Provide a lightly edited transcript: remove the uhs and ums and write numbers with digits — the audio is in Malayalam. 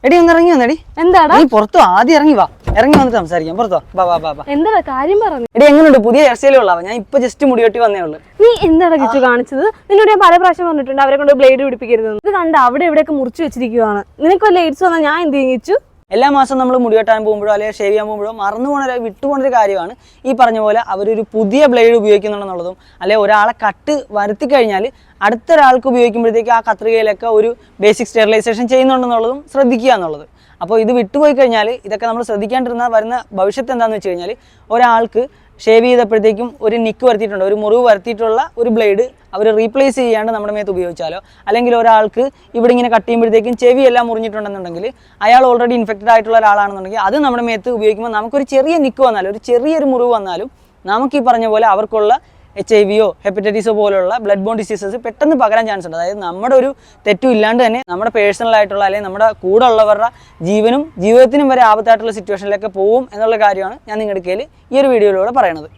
എടി ഒന്ന് ഇറങ്ങി വന്നെടി. എന്താടാ നീ പുറത്തു ആദ്യം ഇറങ്ങി വാ. ഇറങ്ങി വന്നിട്ട് സംസാരിക്കാം. പുറത്തോ ബാ. എന്താടാ കാര്യം പറഞ്ഞു? എടി എങ്ങനെയുണ്ട്? പുതിയ ഹെയർ സ്റ്റൈലുള്ളവ. ഞാൻ ഇപ്പൊ ജസ്റ്റ് മുടി വെട്ടി വന്നേ ഉള്ളൂ. നീ എന്താടാ കിച്ചു കാണിച്ചത്? നിന്നോട് ഞാൻ പല പ്രാവശ്യം പറഞ്ഞിട്ടുണ്ട് അവരെ കൊണ്ട് ബ്ലേഡ് പിടിപ്പിക്കരുത്. ഇത് കണ്ട അവിടെ എവിടെയൊക്കെ മുറിച്ച് വെച്ചിരിക്കുവാണ്. നിനക്ക് വല്ല എയ്ഡ്സ് വന്നാൽ ഞാൻ എന്ത് ചെയ്യിച്ചു? എല്ലാ മാസം നമ്മൾ മുടി വെട്ടാൻ പോകുമ്പോഴോ അല്ലെങ്കിൽ ഷേവ് ചെയ്യാൻ പോകുമ്പോഴോ വിട്ടുപോകുന്നൊരു കാര്യമാണ് ഈ പറഞ്ഞ പോലെ അവരൊരു പുതിയ ബ്ലേഡ് ഉപയോഗിക്കുന്നുണ്ടെന്നുള്ളതും അല്ലെങ്കിൽ ഒരാളെ കട്ട് വരുത്തി കഴിഞ്ഞാൽ അടുത്ത ഒരാൾക്ക് ഉപയോഗിക്കുമ്പോഴത്തേക്ക് ആ കത്രികയിലൊക്കെ ഒരു ബേസിക് സ്റ്റെറിലൈസേഷൻ ചെയ്യുന്നുണ്ടെന്നുള്ളതും ശ്രദ്ധിക്കുക എന്നുള്ളത്. അപ്പോൾ ഇത് വിട്ടുപോയി കഴിഞ്ഞാൽ ഇതൊക്കെ നമ്മൾ ശ്രദ്ധിക്കാണ്ടിരുന്ന വരുന്ന ഭവിഷ്യത്ത് എന്താണെന്ന് വെച്ച് കഴിഞ്ഞാൽ ഒരാൾക്ക് ഷേവ് ചെയ്തപ്പോഴത്തേക്കും ഒരു നിക്ക് വരുത്തിയിട്ടുണ്ട്, ഒരു മുറിവ് വരുത്തിയിട്ടുള്ള ഒരു ബ്ലേഡ് അവർ റീപ്ലേസ് ചെയ്യാണ്ട് നമ്മുടെ മേത്ത് ഉപയോഗിച്ചാലോ അല്ലെങ്കിൽ ഒരാൾക്ക് ഇവിടെ ഇങ്ങനെ കട്ട് ചെയ്യുമ്പോഴത്തേക്കും ചെവി എല്ലാം മുറിഞ്ഞിട്ടുണ്ടെന്നുണ്ടെങ്കിൽ അയാൾ ഓൾറെഡി ഇൻഫെക്റ്റഡ് ആയിട്ടുള്ള ഒരാളാണെന്നുണ്ടെങ്കിൽ അത് നമ്മുടെ മേത്ത് ഉപയോഗിക്കുമ്പോൾ നമുക്കൊരു ചെറിയ നിക്ക് വന്നാലും ഒരു ചെറിയൊരു മുറിവ് വന്നാലും നമുക്ക് ഈ പറഞ്ഞ പോലെ അവർക്കുള്ള HIV ഹെപ്പറ്റൈറ്റിസോ പോലുള്ള ബ്ലഡ് ബോൺ ഡിസീസസ് പെട്ടെന്ന് പകരാൻ ചാൻസ് ഉണ്ട്. അതായത് നമ്മുടെ ഒരു തെറ്റും ഇല്ലാണ്ട് തന്നെ നമ്മുടെ പേഴ്സണൽ ആയിട്ടുള്ള അല്ലെങ്കിൽ നമ്മുടെ കൂടെ ഉള്ളവരുടെ ജീവിതത്തിനും വരെ ആപത്തായിട്ടുള്ള സിറ്റുവേഷനിലൊക്കെ പോകും എന്നുള്ള കാര്യമാണ് ഞാൻ നിങ്ങളുടെ കയ്യിൽ ഈ ഒരു വീഡിയോയിലൂടെ പറയുന്നത്.